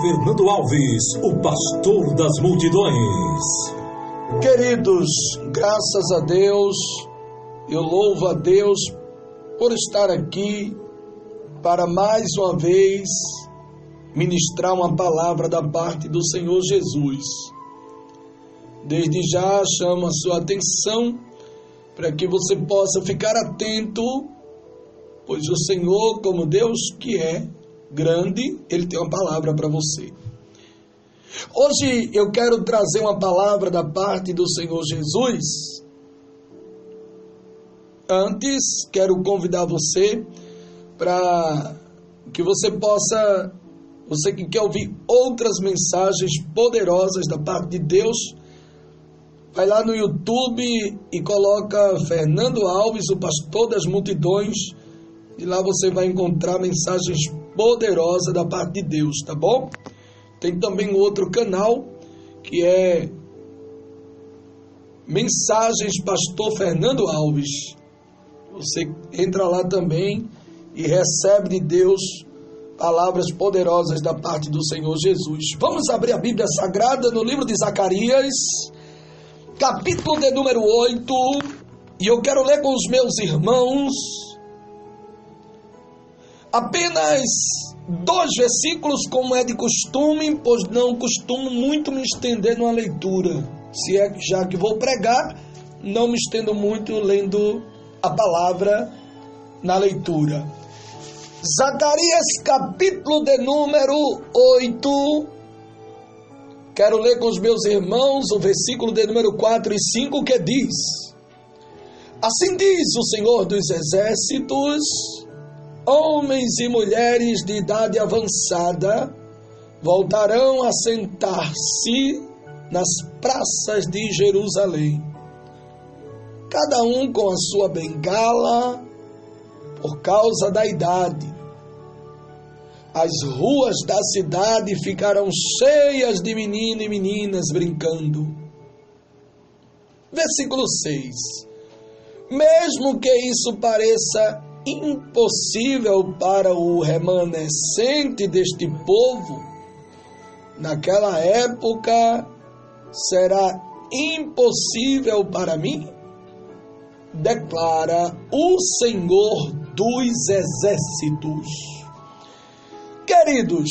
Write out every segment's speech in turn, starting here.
Fernando Alves, o pastor das multidões. Queridos, graças a Deus, eu louvo a Deus por estar aqui para mais uma vez ministrar uma palavra da parte do Senhor Jesus. Desde já chamo a sua atenção para que você possa ficar atento, pois o Senhor, como Deus que é grande, Ele tem uma palavra para você. Hoje eu quero trazer uma palavra da parte do Senhor Jesus. Antes, quero convidar você para que você possa, você que quer ouvir outras mensagens poderosas da parte de Deus, vai lá no YouTube e coloca Fernando Alves, o pastor das multidões, e lá você vai encontrar mensagens poderosas da parte de Deus, tá bom? Tem também outro canal que é Mensagens Pastor Fernando Alves. Você entra lá também e recebe de Deus palavras poderosas da parte do Senhor Jesus. Vamos abrir a Bíblia Sagrada no livro de Zacarias, capítulo de número 8, e eu quero ler com os meus irmãos apenas 2 versículos, como é de costume, pois não costumo muito me estender numa leitura. Se é já que vou pregar, não me estendo muito lendo a palavra na leitura. Zacarias, capítulo de número 8. Quero ler com os meus irmãos o versículo de número 4 e 5, que diz: Assim diz o Senhor dos Exércitos: homens e mulheres de idade avançada voltarão a sentar-se nas praças de Jerusalém, cada um com a sua bengala, por causa da idade. As ruas da cidade ficarão cheias de meninos e meninas brincando. Versículo 6. Mesmo que isso pareça impossível para o remanescente deste povo, naquela época será impossível para mim, declara o Senhor dos Exércitos. Queridos,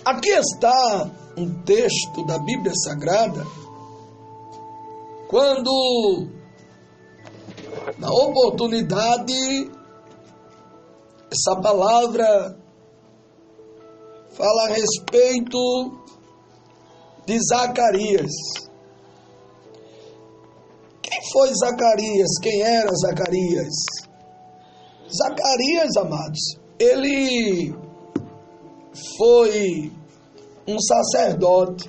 aqui está um texto da Bíblia Sagrada, quando, na oportunidade, essa palavra fala a respeito de Zacarias. Quem foi Zacarias? Quem era Zacarias? Zacarias, amados, ele foi um sacerdote.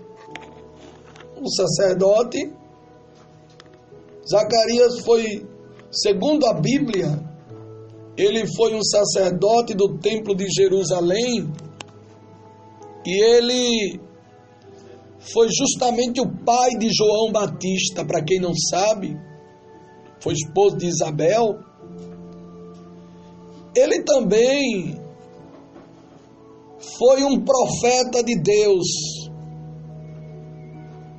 Zacarias foi, segundo a Bíblia, ele foi um sacerdote do templo de Jerusalém, e ele foi justamente o pai de João Batista. Para quem não sabe, foi esposo de Isabel. Ele também foi um profeta de Deus.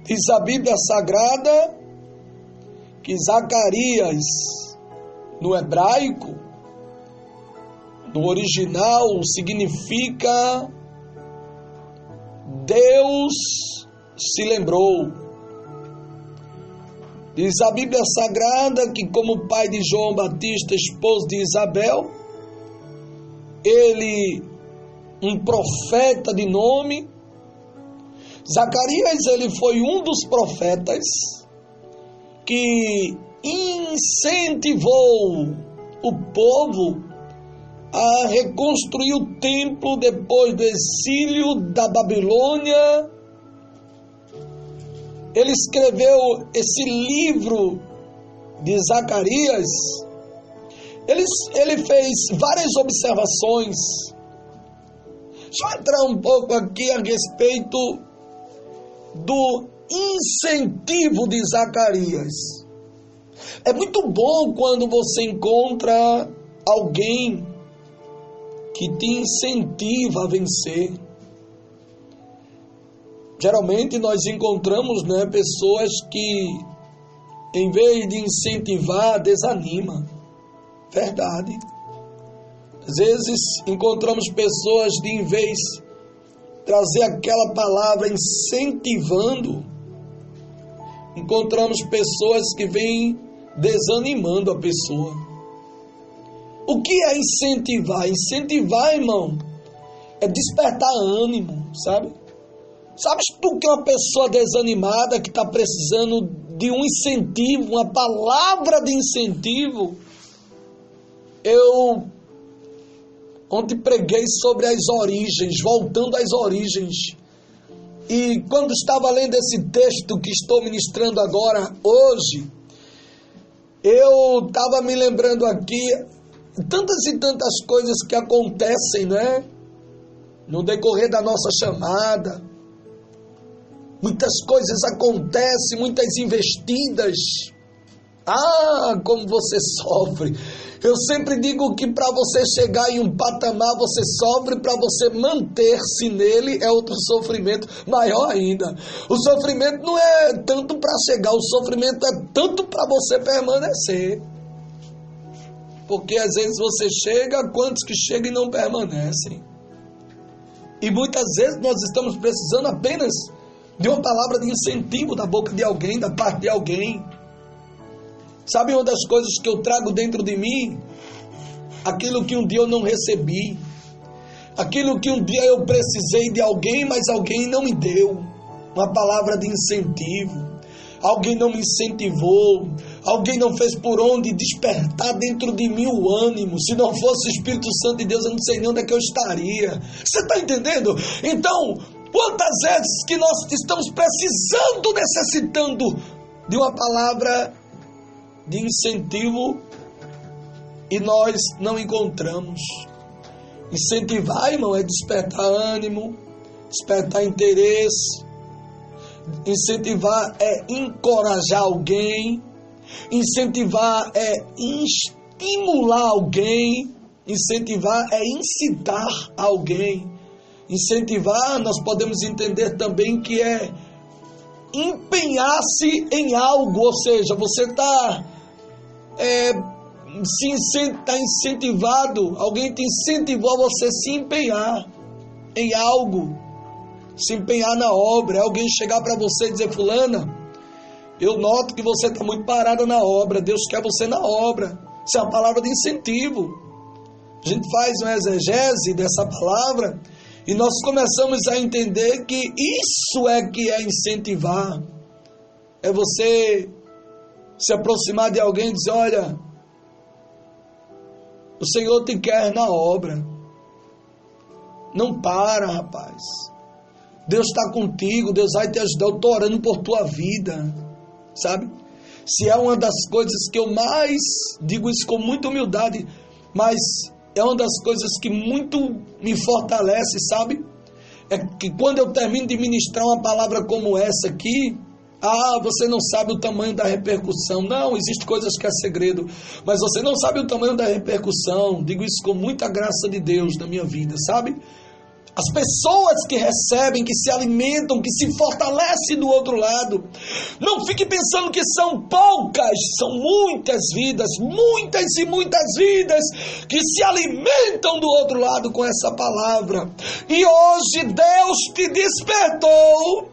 Diz a Bíblia Sagrada que Zacarias, no hebraico, no original, significa Deus se lembrou. Diz a Bíblia Sagrada que, como pai de João Batista, esposo de Isabel, ele, um profeta de nome, Zacarias, ele foi um dos profetas que incentivou o povo a reconstruir o templo depois do exílio da Babilônia. Ele escreveu esse livro de Zacarias. Ele fez várias observações. Deixa eu entrar um pouco aqui a respeito do incentivo de Zacarias. É muito bom quando você encontra alguém que te incentiva a vencer. Geralmente nós encontramos, pessoas que, em vez de incentivar, desanima. Verdade. Às vezes encontramos pessoas que, em vez de trazer aquela palavra incentivando, encontramos pessoas que vêm desanimando a pessoa. O que é incentivar? Incentivar, irmão, é despertar ânimo, sabe? Sabes por que uma pessoa desanimada que está precisando de um incentivo, uma palavra de incentivo? Eu ontem preguei sobre as origens, voltando às origens. E quando estava lendo esse texto que estou ministrando agora, hoje, eu estava me lembrando aqui tantas e tantas coisas que acontecem, no decorrer da nossa chamada. Muitas coisas acontecem, muitas investidas. Ah, como você sofre. Eu sempre digo que para você chegar em um patamar, você sofre, para você manter-se nele é outro sofrimento maior ainda. O sofrimento não é tanto para chegar, o sofrimento é tanto para você permanecer. Porque às vezes você chega, quantos que chegam e não permanecem. E muitas vezes nós estamos precisando apenas de uma palavra de incentivo da boca de alguém, da parte de alguém. Sabe uma das coisas que eu trago dentro de mim? Aquilo que um dia eu não recebi. Aquilo que um dia eu precisei de alguém, mas alguém não me deu. Uma palavra de incentivo. Alguém não me incentivou. Alguém não fez por onde despertar dentro de mim o ânimo. Se não fosse o Espírito Santo de Deus, eu não sei nem onde é que eu estaria. Você está entendendo? Então, quantas vezes que nós estamos precisando, necessitando de uma palavra de incentivo e nós não encontramos. Incentivar, irmão, é despertar ânimo, despertar interesse. Incentivar é encorajar alguém. Incentivar é estimular alguém. Incentivar é incitar alguém. Incentivar, nós podemos entender também que é empenhar-se em algo, ou seja, você está incentivado, alguém te incentivou a você se empenhar em algo, se empenhar na obra. Alguém chegar para você e dizer: fulana, eu noto que você está muito parada na obra, Deus quer você na obra. Isso é uma palavra de incentivo. A gente faz uma exegese dessa palavra e nós começamos a entender que isso é que é incentivar. É você se aproximar de alguém e dizer: olha, o Senhor te quer na obra. Não para, rapaz. Deus está contigo, Deus vai te ajudar. Eu estou orando por tua vida, sabe? Se é uma das coisas que eu mais digo isso com muita humildade, mas é uma das coisas que muito me fortalece, sabe? É que quando eu termino de ministrar uma palavra como essa aqui, você não sabe o tamanho da repercussão. Não, existe coisas que é segredo, mas você não sabe o tamanho da repercussão. Digo isso com muita graça de Deus na minha vida, sabe? As pessoas que recebem, que se alimentam, que se fortalecem do outro lado. Não fique pensando que são poucas, são muitas vidas, muitas e muitas vidas que se alimentam do outro lado com essa palavra. E hoje Deus te despertou.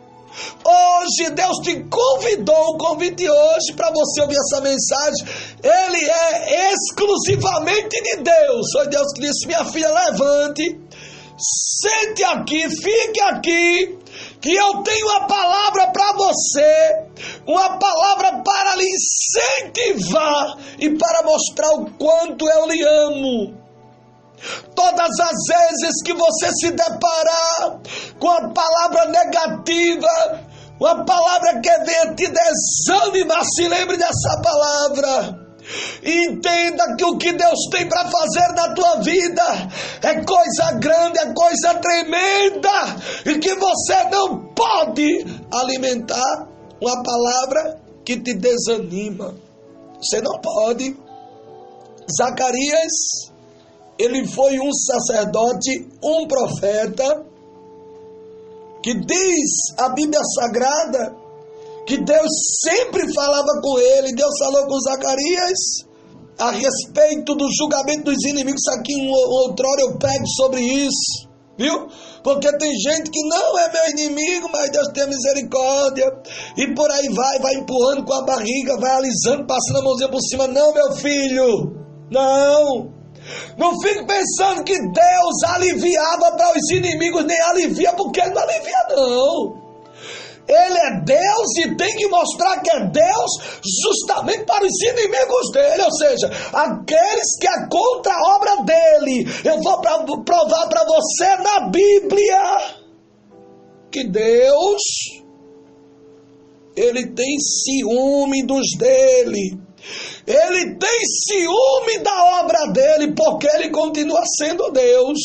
Hoje Deus te convidou, o convite hoje para você ouvir essa mensagem, ele é exclusivamente de Deus. Foi Deus que disse: minha filha, levante, sente aqui, fique aqui, que eu tenho uma palavra para você, uma palavra para lhe incentivar e para mostrar o quanto eu lhe amo. Todas as vezes que você se deparar com a palavra negativa, uma palavra que venha te desanimar, se lembre dessa palavra. Entenda que o que Deus tem para fazer na tua vida é coisa grande, é coisa tremenda, e que você não pode alimentar uma palavra que te desanima. Você não pode. Zacarias, ele foi um sacerdote, um profeta, que diz a Bíblia Sagrada que Deus sempre falava com ele. Deus falou com Zacarias a respeito do julgamento dos inimigos. Aqui outrora eu prego sobre isso, viu? Porque tem gente que não é meu inimigo, mas Deus tem misericórdia, e por aí vai empurrando com a barriga, vai alisando, passando a mãozinha por cima. Não, meu filho, não fique pensando que Deus aliviava para os inimigos, nem alivia, porque Ele não alivia, não. Ele é Deus e tem que mostrar que é Deus justamente para os inimigos dele, ou seja, aqueles que é contra a obra dele. Eu vou provar para você na Bíblia que Deus, Ele tem ciúme dos dele. Ele tem ciúme da obra dele, porque Ele continua sendo Deus.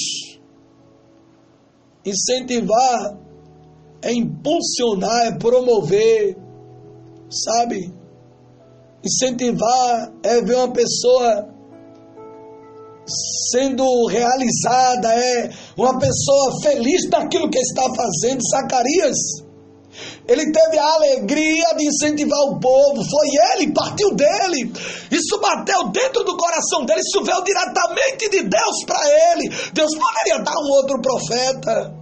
Incentivar é impulsionar, é promover, sabe? Incentivar é ver uma pessoa sendo realizada, é uma pessoa feliz daquilo que está fazendo. Zacarias, ele teve a alegria de incentivar o povo, foi ele, partiu dele, isso bateu dentro do coração dele, isso veio diretamente de Deus para ele. Deus poderia dar um outro profeta,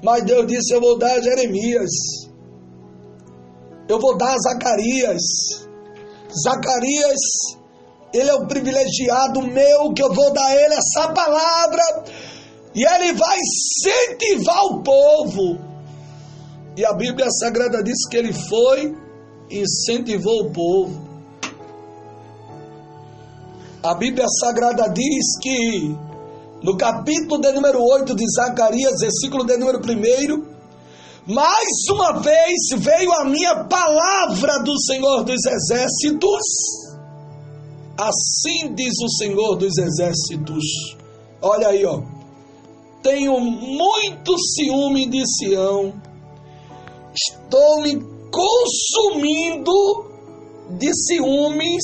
mas Deus disse: eu vou dar a Jeremias, eu vou dar a Zacarias. Zacarias, ele é o privilegiado meu, que eu vou dar a ele essa palavra, e ele vai incentivar o povo. E a Bíblia Sagrada diz que ele foi e incentivou o povo. A Bíblia Sagrada diz que no capítulo de número 8 de Zacarias, versículo de número 1, mais uma vez veio a minha palavra do Senhor dos Exércitos. Assim diz o Senhor dos Exércitos. Olha aí, ó. Tenho muito ciúme de Sião. Estou me consumindo de ciúmes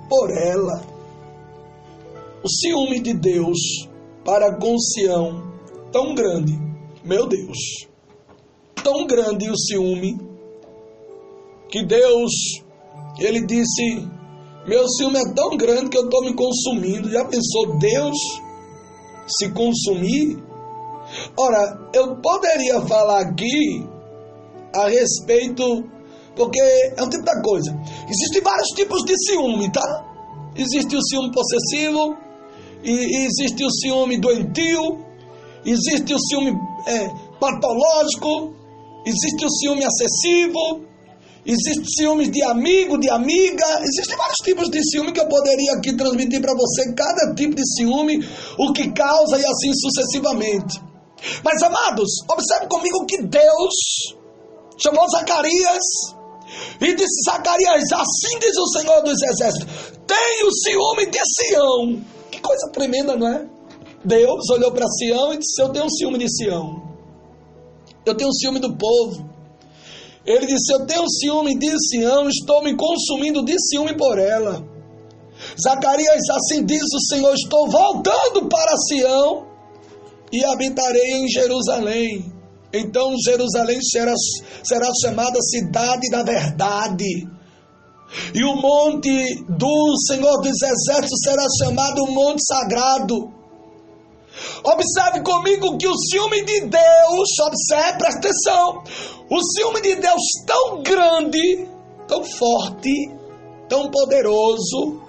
por ela. O ciúme de Deus para com Sião, tão grande, meu Deus, tão grande o ciúme, que Deus, Ele disse: meu ciúme é tão grande que eu estou me consumindo. Já pensou Deus se consumir? Ora, eu poderia falar aqui a respeito, porque é um tipo da coisa. Existem vários tipos de ciúme, tá? Existe o ciúme possessivo, e existe o ciúme doentio, existe o ciúme patológico, existe o ciúme excessivo, existe ciúmes de amigo, de amiga. Existem vários tipos de ciúme que eu poderia aqui transmitir para você, cada tipo de ciúme, o que causa e assim sucessivamente. Mas, amados, observe comigo que Deus chamou Zacarias e disse: Zacarias, assim diz o Senhor dos Exércitos, tenho ciúme de Sião. Que coisa tremenda, não é? Deus olhou para Sião e disse: eu tenho ciúme de Sião, eu tenho ciúme do povo. Ele disse: eu tenho ciúme de Sião, estou me consumindo de ciúme por ela. Zacarias, assim diz o Senhor, estou voltando para Sião e habitarei em Jerusalém. Então Jerusalém será chamada cidade da verdade, e o monte do Senhor dos Exércitos será chamado monte sagrado. Observe comigo que o ciúme de Deus, observe, presta atenção, o ciúme de Deus tão grande, tão forte, tão poderoso,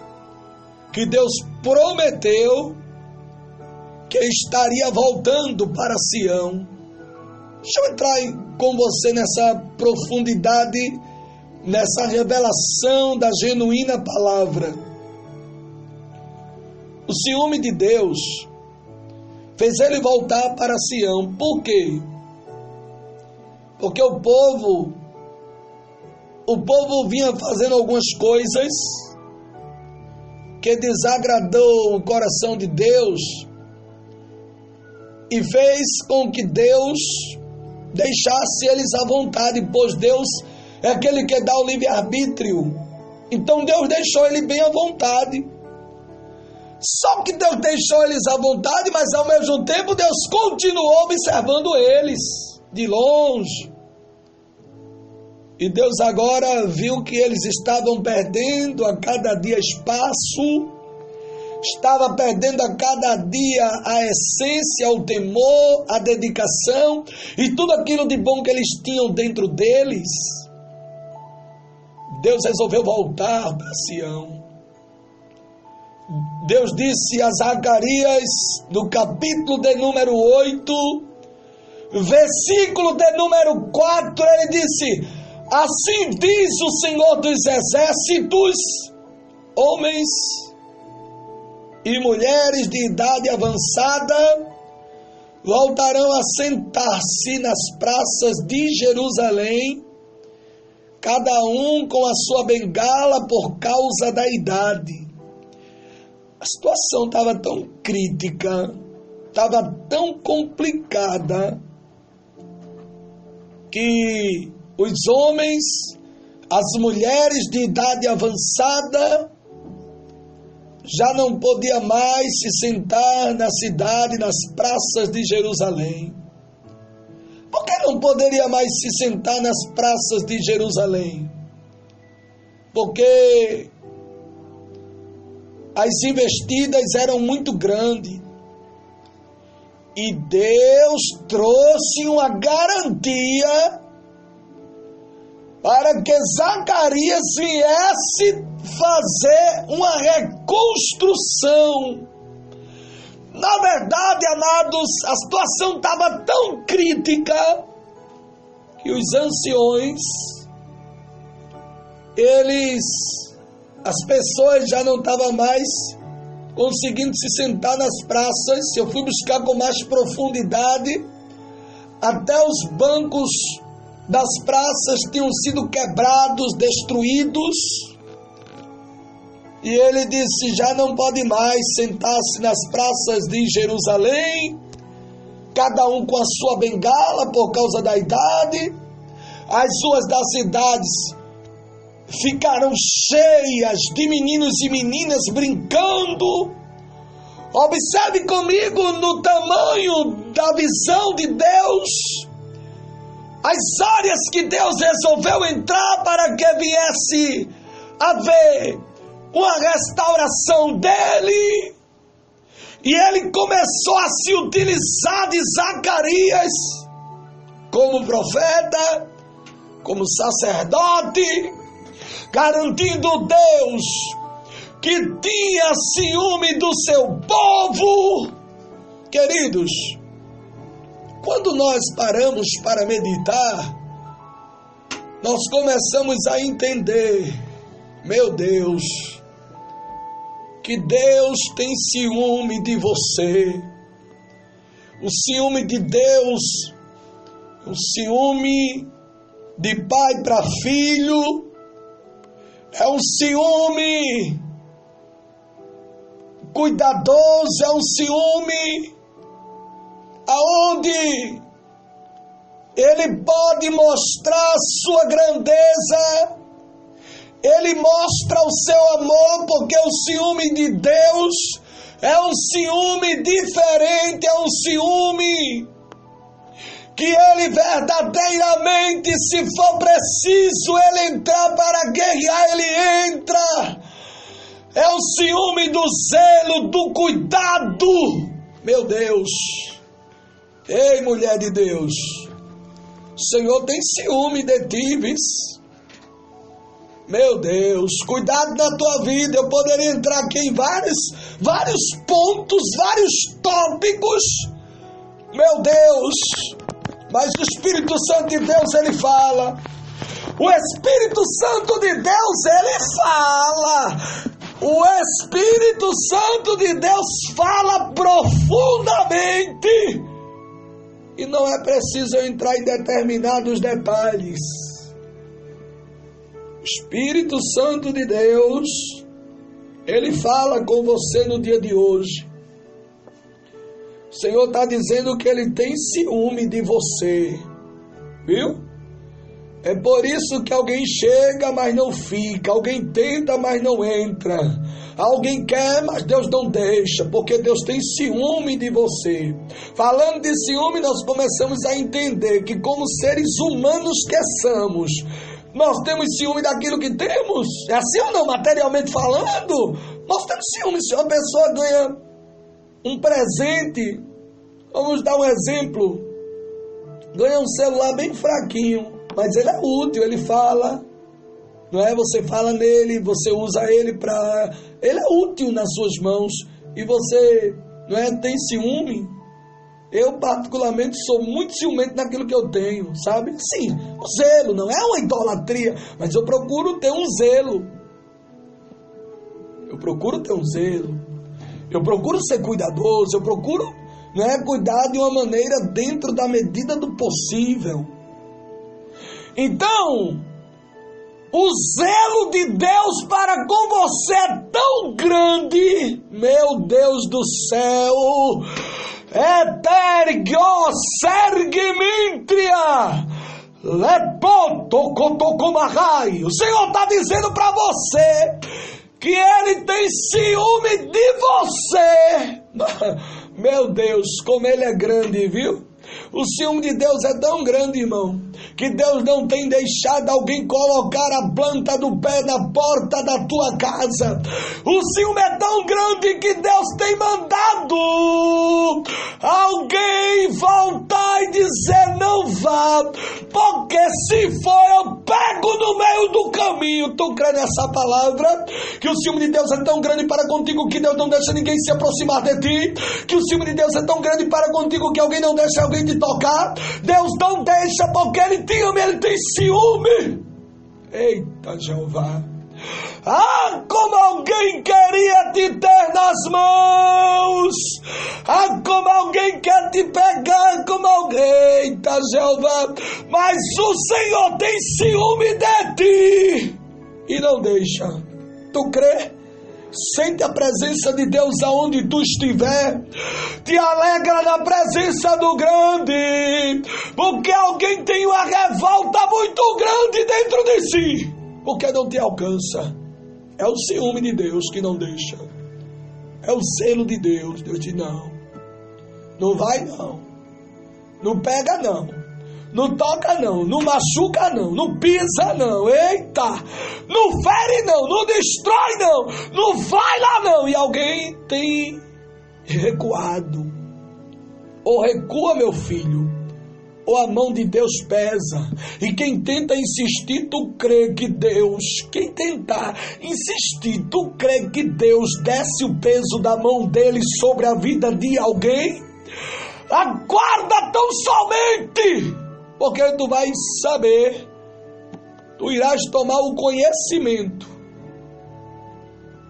que Deus prometeu que estaria voltando para Sião. Deixa eu entrar com você nessa profundidade, nessa revelação da genuína palavra. O ciúme de Deus fez ele voltar para Sião. Por quê? Porque o povo vinha fazendo algumas coisas que desagradou o coração de Deus e fez com que Deus deixasse eles à vontade, pois Deus é aquele que dá o livre-arbítrio. Então Deus deixou ele bem à vontade. Só que Deus deixou eles à vontade, mas ao mesmo tempo Deus continuou observando eles de longe. E Deus agora viu que eles estavam perdendo a cada dia espaço, estava perdendo a cada dia a essência, o temor, a dedicação e tudo aquilo de bom que eles tinham dentro deles. Deus resolveu voltar para Sião. Deus disse a Zacarias, no capítulo de número 8, versículo de número 4, ele disse: assim diz o Senhor dos Exércitos, homens e mulheres de idade avançada voltarão a sentar-se nas praças de Jerusalém, cada um com a sua bengala por causa da idade. A situação estava tão crítica, estava tão complicada, que os homens, as mulheres de idade avançada, já não podia mais se sentar na cidade, nas praças de Jerusalém. Por que não poderia mais se sentar nas praças de Jerusalém? Porque as investidas eram muito grandes. E Deus trouxe uma garantia para que Zacarias viesse fazer uma reconstrução. Na verdade, amados, a situação estava tão crítica que os anciões, as pessoas já não estavam mais conseguindo se sentar nas praças. Eu fui buscar com mais profundidade, até os bancos das praças tinham sido quebrados, destruídos. E ele disse: já não pode mais sentar-se nas praças de Jerusalém, cada um com a sua bengala por causa da idade. As ruas das cidades ficaram cheias de meninos e meninas brincando. Observe comigo no tamanho da visão de Deus, as áreas que Deus resolveu entrar para que viesse haver uma restauração dele. E ele começou a se utilizar de Zacarias como profeta, como sacerdote, garantindo Deus que tinha ciúme do seu povo. Queridos, quando nós paramos para meditar, nós começamos a entender, meu Deus, que Deus tem ciúme de você. O ciúme de Deus, o ciúme de pai para filho, é um ciúme cuidadoso, é um ciúme aonde ele pode mostrar sua grandeza, ele mostra o seu amor, porque o ciúme de Deus é um ciúme diferente, é um ciúme que ele verdadeiramente, se for preciso ele entrar para guerrear, ele entra. É o ciúme do zelo, do cuidado. Meu Deus, ei, mulher de Deus, o Senhor tem ciúme de ti, vis. Meu Deus, cuidado na tua vida. Eu poderia entrar aqui em vários pontos, vários tópicos, meu Deus, mas o Espírito Santo de Deus, ele fala. O Espírito Santo de Deus, ele fala. O Espírito Santo de Deus fala profundamente. E não é preciso eu entrar em determinados detalhes. O Espírito Santo de Deus, ele fala com você no dia de hoje. O Senhor está dizendo que ele tem ciúme de você. Viu? É por isso que alguém chega, mas não fica. Alguém tenta, mas não entra. Alguém quer, mas Deus não deixa, porque Deus tem ciúme de você. Falando de ciúme, nós começamos a entender que, como seres humanos que somos, nós temos ciúme daquilo que temos. É assim ou não? Materialmente falando, nós temos ciúme. Se uma pessoa ganha um presente, vamos dar um exemplo, ganha um celular bem fraquinho, mas ele é útil, ele fala, não é? Você fala nele, você usa ele para... Ele é útil nas suas mãos e você, não é, tem ciúme. Eu particularmente sou muito ciumento naquilo que eu tenho, sabe? Sim, um zelo, não é uma idolatria, mas eu procuro ter um zelo. Eu procuro ter um zelo. Eu procuro ser cuidadoso, eu procuro, não é, cuidar de uma maneira dentro da medida do possível. Então, o zelo de Deus para com você é tão grande, meu Deus do céu, etergio sergimintria, lepotocotocomarrai. O Senhor está dizendo para você que Ele tem ciúme de você. Meu Deus, como Ele é grande, viu? O ciúme de Deus é tão grande, irmão, que Deus não tem deixado alguém colocar a planta do pé na porta da tua casa. O ciúme é tão grande que Deus tem mandado alguém voltar e dizer: não vá, porque se for eu pego no meio do caminho. Tu crê nessa palavra? Que o ciúme de Deus é tão grande para contigo que Deus não deixa ninguém se aproximar de ti? Que o ciúme de Deus é tão grande para contigo que alguém não deixa alguém te tocar? Deus não deixa porque Ele te ama, Ele tem ciúme. Eita, Jeová. Ah, como alguém queria te ter nas mãos. Ah, como alguém quer te pegar, como alguém. Eita, Jeová. Mas o Senhor tem ciúme de ti e não deixa. Tu crê? Sente a presença de Deus aonde tu estiver. Te alegra na presença do grande, porque alguém tem uma revolta muito grande dentro de si, porque não te alcança. É o ciúme de Deus que não deixa. É o zelo de Deus. Deus diz: não, não vai não, não pega não, não toca não, não machuca não, não pisa não, eita, não fere não, não destrói não, não vai lá não. E alguém tem recuado. Ou recua, meu filho, ou a mão de Deus pesa. E quem tenta insistir, tu crê que Deus, quem tentar insistir, tu crê que Deus desce o peso da mão dele sobre a vida de alguém? Aguarda tão somente, porque tu vais saber, tu irás tomar o conhecimento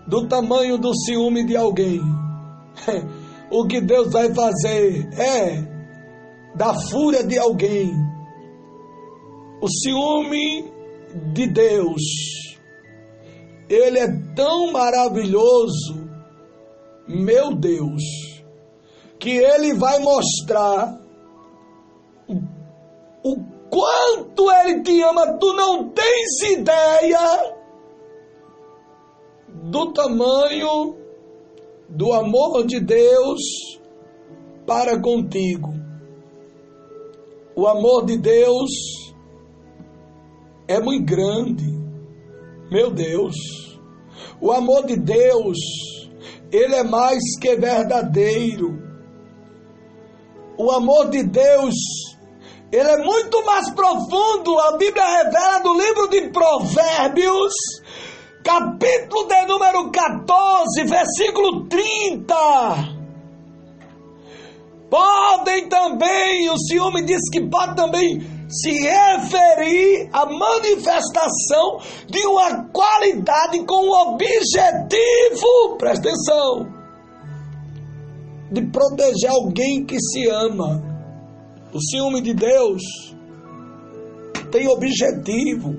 do tamanho do ciúme de alguém. O que Deus vai fazer é da fúria de alguém. O ciúme de Deus, ele é tão maravilhoso, meu Deus, que ele vai mostrar o quanto ele te ama. Tu não tens ideia do tamanho do amor de Deus para contigo. O amor de Deus é muito grande, meu Deus. O amor de Deus, ele é mais que verdadeiro. O amor de Deus, ele é muito mais profundo. A Bíblia revela no livro de Provérbios, capítulo de número 14, versículo 30. Podem também, o ciúme diz que pode também se referir à manifestação de uma qualidade com o objetivo, presta atenção, de proteger alguém que se ama. O ciúme de Deus tem objetivo.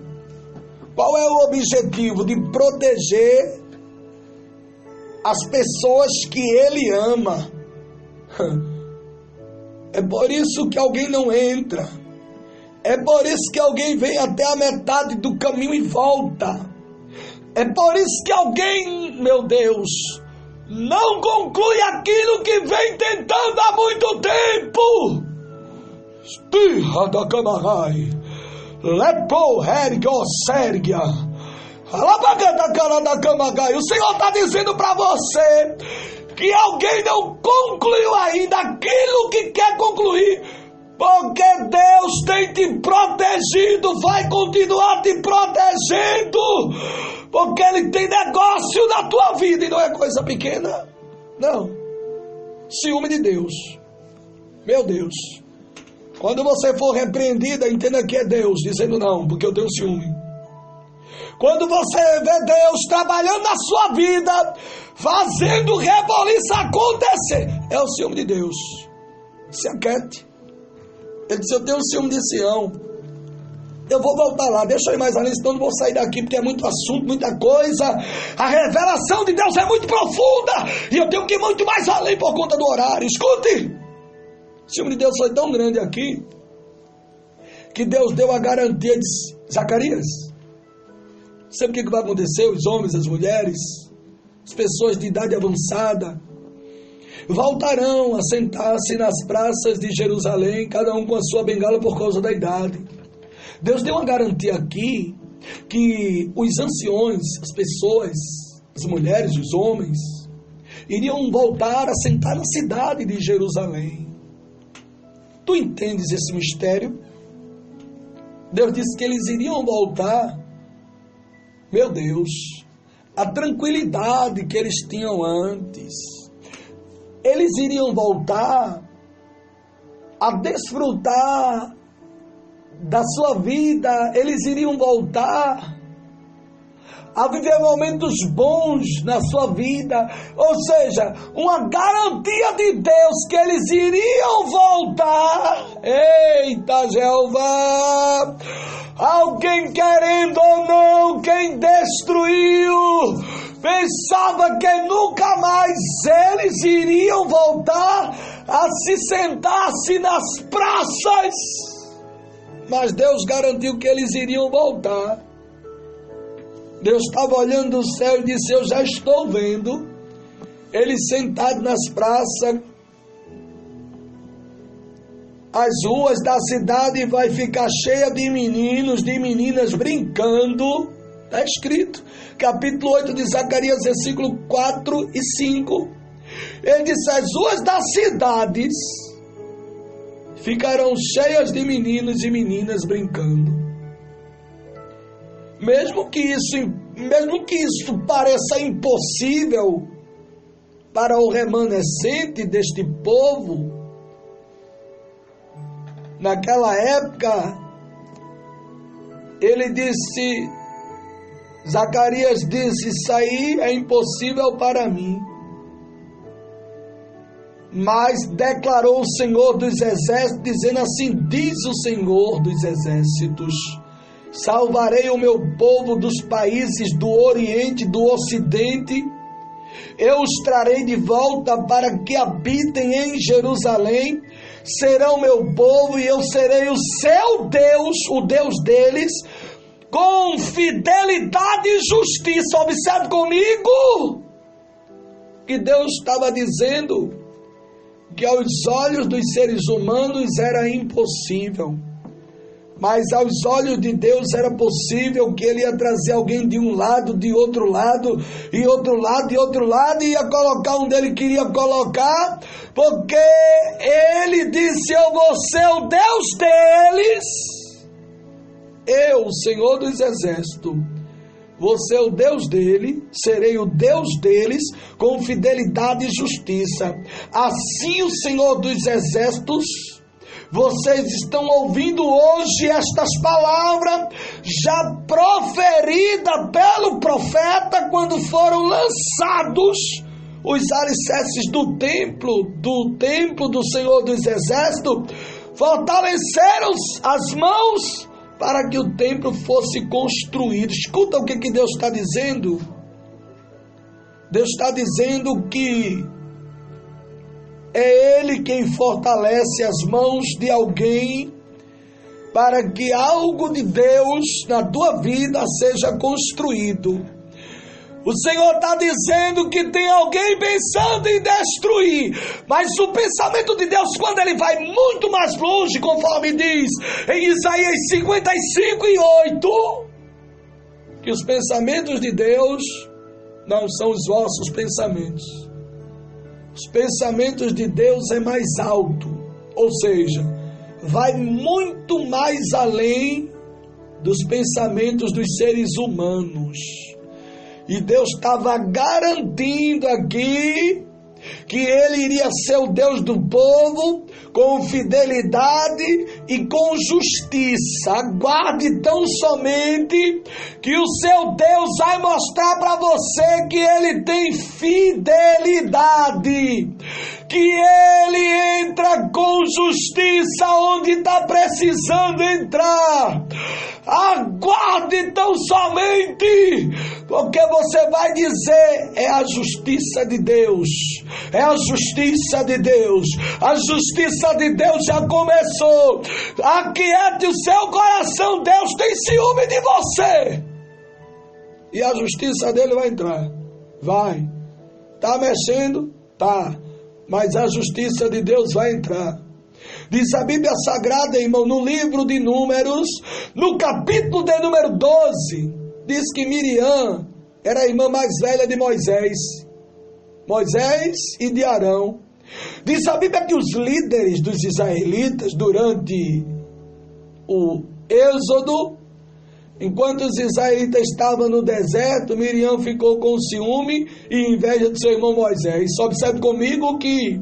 Qual é o objetivo? De proteger as pessoas que Ele ama. É por isso que alguém não entra. É por isso que alguém vem até a metade do caminho e volta. É por isso que alguém, meu Deus, não conclui aquilo que vem tentando há muito tempo. Espirra da camarai, lepo ergo sérgia, alabaga da cara da camagai. O Senhor está dizendo para você que alguém não concluiu ainda aquilo que quer concluir, porque Deus tem te protegido, vai continuar te protegendo, porque Ele tem negócio na tua vida e não é coisa pequena, não. Ciúme de Deus, meu Deus, quando você for repreendida, entenda que é Deus dizendo não, porque eu tenho ciúme. Quando você vê Deus trabalhando na sua vida, fazendo reboliço acontecer, é o ciúme de Deus. Se aquiete. Ele disse, eu tenho ciúme de Sião. Eu vou voltar lá, deixa eu ir mais além, senão não vou sair daqui, porque é muito assunto, muita coisa. A revelação de Deus é muito profunda, e eu tenho que ir muito mais além por conta do horário. Escute, o ciúme de Deus foi tão grande aqui, que Deus deu a garantia de Zacarias. Sabe o que vai acontecer? Os homens, as mulheres, as pessoas de idade avançada, voltarão a sentar-se nas praças de Jerusalém, cada um com a sua bengala por causa da idade. Deus deu uma garantia aqui, que os anciões, as pessoas, as mulheres, os homens, iriam voltar a sentar na cidade de Jerusalém. Tu entendes esse mistério? Deus disse que eles iriam voltar. Meu Deus, a tranquilidade que eles tinham antes, eles iriam voltar a desfrutar da sua vida, eles iriam voltar a viver momentos bons na sua vida, ou seja, uma garantia de Deus que eles iriam voltar. Eita, Jeová! Alguém querendo ou não, quem destruiu, pensava que nunca mais eles iriam voltar a se sentar-se nas praças, mas Deus garantiu que eles iriam voltar. Deus estava olhando do céu e disse, eu já estou vendo eles sentados nas praças, as ruas da cidade vai ficar cheia de meninos, de meninas brincando. Está escrito, capítulo 8 de Zacarias, versículo 4 e 5. Ele disse, as ruas das cidades ficarão cheias de meninos e meninas brincando. Mesmo que isso pareça impossível para o remanescente deste povo, naquela época, ele disse, Zacarias disse, isso aí é impossível para mim. Mas declarou o Senhor dos Exércitos, dizendo assim, diz o Senhor dos Exércitos, salvarei o meu povo dos países do Oriente, do Ocidente, eu os trarei de volta para que habitem em Jerusalém, serão meu povo e eu serei o seu Deus, o Deus deles, com fidelidade e justiça. Observe comigo que Deus estava dizendo que aos olhos dos seres humanos era impossível, mas aos olhos de Deus era possível, que Ele ia trazer alguém de um lado, de outro lado, e outro lado, e outro lado, e ia colocar onde Ele queria colocar, porque Ele disse, eu vou ser o Deus deles, eu, o Senhor dos Exércitos, vou ser o Deus dele, serei o Deus deles, com fidelidade e justiça. Assim o Senhor dos Exércitos, vocês estão ouvindo hoje estas palavras, já proferida pelo profeta, quando foram lançados os alicerces do templo do Senhor dos Exércitos, fortaleceram as mãos para que o templo fosse construído. Escuta o que Deus está dizendo. Deus está dizendo que é Ele quem fortalece as mãos de alguém para que algo de Deus na tua vida seja construído. O Senhor está dizendo que tem alguém pensando em destruir, mas o pensamento de Deus, quando ele vai muito mais longe, conforme diz em Isaías 55:8, que os pensamentos de Deus não são os vossos pensamentos. Os pensamentos de Deus é mais alto, ou seja, vai muito mais além dos pensamentos dos seres humanos. E Deus estava garantindo aqui que Ele iria ser o Deus do povo com fidelidade e com justiça. Aguarde tão somente que o seu Deus vai mostrar para você que Ele tem fidelidade, que Ele entra com justiça onde está precisando entrar. Aguarde tão somente, porque você vai dizer: é a justiça de Deus, é a justiça de Deus, a justiça de Deus já começou. Aquiete o seu coração, Deus tem ciúme de você, e a justiça dele vai entrar, vai, tá mexendo, tá, mas a justiça de Deus vai entrar. Diz a Bíblia Sagrada, irmão, no livro de Números, no capítulo de número 12, diz que Miriam era a irmã mais velha de Moisés e de Arão. Diz a Bíblia que os líderes dos israelitas, durante o êxodo, enquanto os israelitas estavam no deserto, Miriam ficou com ciúme e inveja de seu irmão Moisés. Observe comigo que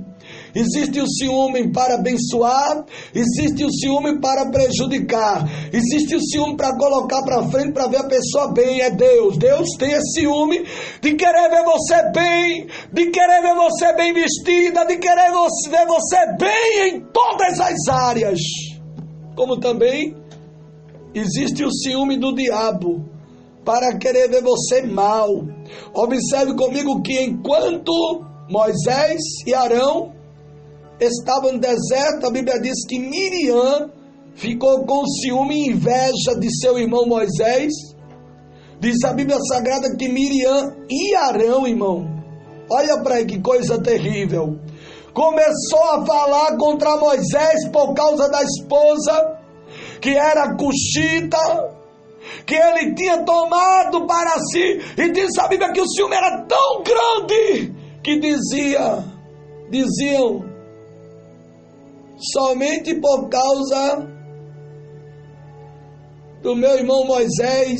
existe o ciúme para abençoar, existe o ciúme para prejudicar, existe o ciúme para colocar para frente, para ver a pessoa bem. É Deus. Deus tem esse ciúme de querer ver você bem, de querer ver você bem vestida, de querer ver você bem em todas as áreas. Como também existe o ciúme do diabo para querer ver você mal. Observe comigo que enquanto Moisés e Arão estavam no deserto, a Bíblia diz que Miriam ficou com ciúme e inveja de seu irmão Moisés. Diz a Bíblia Sagrada que Miriam e Arão, irmão, olha para aí que coisa terrível, começou a falar contra Moisés por causa da esposa, que era cuxita, que ele tinha tomado para si. E diz a Bíblia que o ciúme era tão grande que diziam, somente por causa do meu irmão Moisés,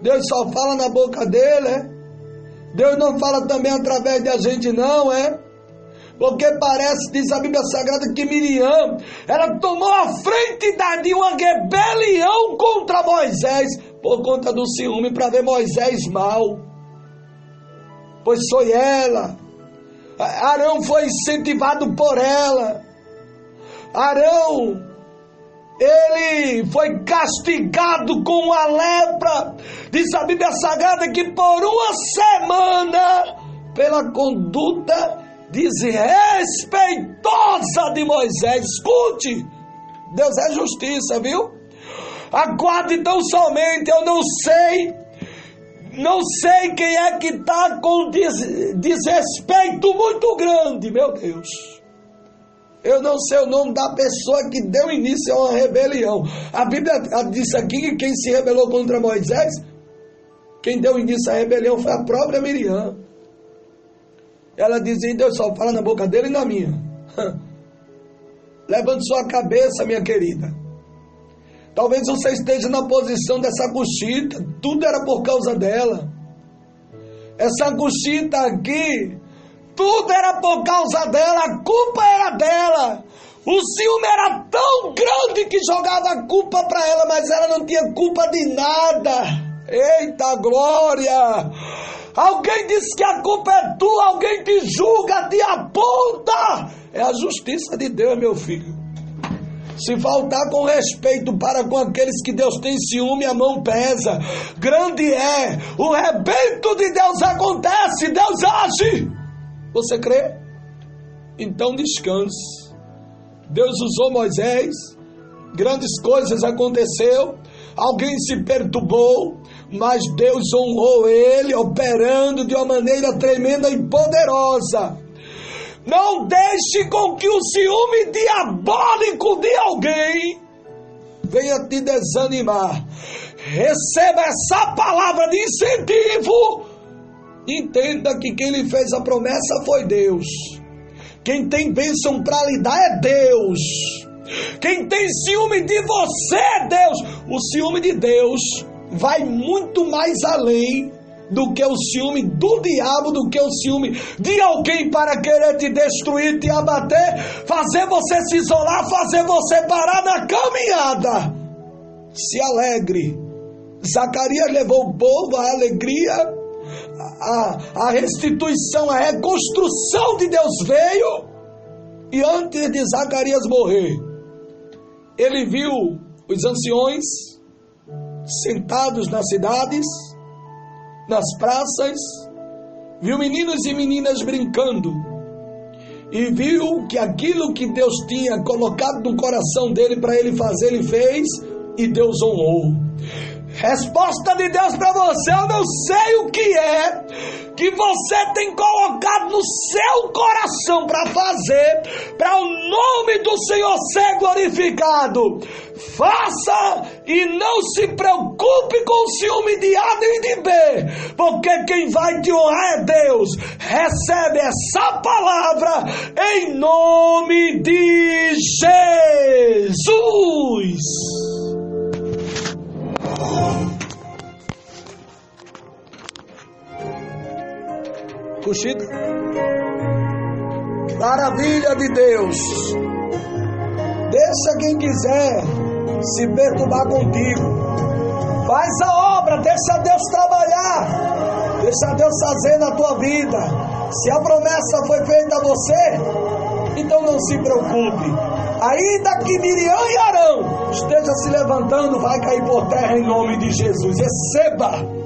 Deus só fala na boca dele, é? Deus não fala também através da gente, não, é? Porque parece, diz a Bíblia Sagrada, que Miriam, ela tomou a frente de uma rebelião contra Moisés, por conta do ciúme, para ver Moisés mal. Pois foi ela. Arão foi incentivado por ela. Arão, ele foi castigado com a lepra. Diz a Bíblia Sagrada que por uma semana, pela conduta desrespeitosa de Moisés. Escute, Deus é justiça, viu? Aguarde tão somente, eu não sei quem é que está com desrespeito muito grande, meu Deus. Eu não sei o nome da pessoa que deu início a uma rebelião. A Bíblia diz aqui que quem se rebelou contra Moisés, quem deu início à rebelião foi a própria Miriam. Ela dizia: Deus só fala na boca dele e na minha. Levante sua cabeça, minha querida. Talvez você esteja na posição dessa cuxita. Tudo era por causa dela. Essa cuxita aqui, tudo era por causa dela. A culpa era dela. O ciúme era tão grande que jogava a culpa para ela, mas ela não tinha culpa de nada. Eita glória! Alguém diz que a culpa é tua, alguém te julga, te aponta. É a justiça de Deus, meu filho. Se faltar com respeito para com aqueles que Deus tem ciúme, a mão pesa. Grande é, o rebento de Deus acontece, Deus age. Você crê? Então descanse. Deus usou Moisés, grandes coisas aconteceram, alguém se perturbou, mas Deus honrou ele, operando de uma maneira tremenda e poderosa. Não deixe com que o ciúme diabólico de alguém venha te desanimar. Receba essa palavra de incentivo. Entenda que quem lhe fez a promessa foi Deus. Quem tem bênção para lhe dar é Deus. Quem tem ciúme de você é Deus. O ciúme de Deus vai muito mais além do que o ciúme do diabo, do que o ciúme de alguém para querer te destruir, te abater, fazer você se isolar, fazer você parar na caminhada. Se alegre. Zacarias levou o povo à alegria, a restituição, a reconstrução de Deus veio. E antes de Zacarias morrer, ele viu os anciões sentados nas cidades, nas praças, viu meninos e meninas brincando, e viu que aquilo que Deus tinha colocado no coração dele para ele fazer, ele fez, e Deus honrou. Resposta de Deus para você: eu não sei o que é que você tem colocado no seu coração para fazer, para o nome do Senhor ser glorificado. Faça e não se preocupe com o ciúme de A nem de B, porque quem vai te honrar é Deus. Recebe essa palavra em nome de Jesus. Puxito. Maravilha de Deus. Deixa quem quiser se perturbar contigo. Faz a obra, deixa Deus trabalhar. Deixa Deus fazer na tua vida. Se a promessa foi feita a você, então não se preocupe. Ainda que Miriam e Arão esteja se levantando, vai cair por terra em nome de Jesus. Receba.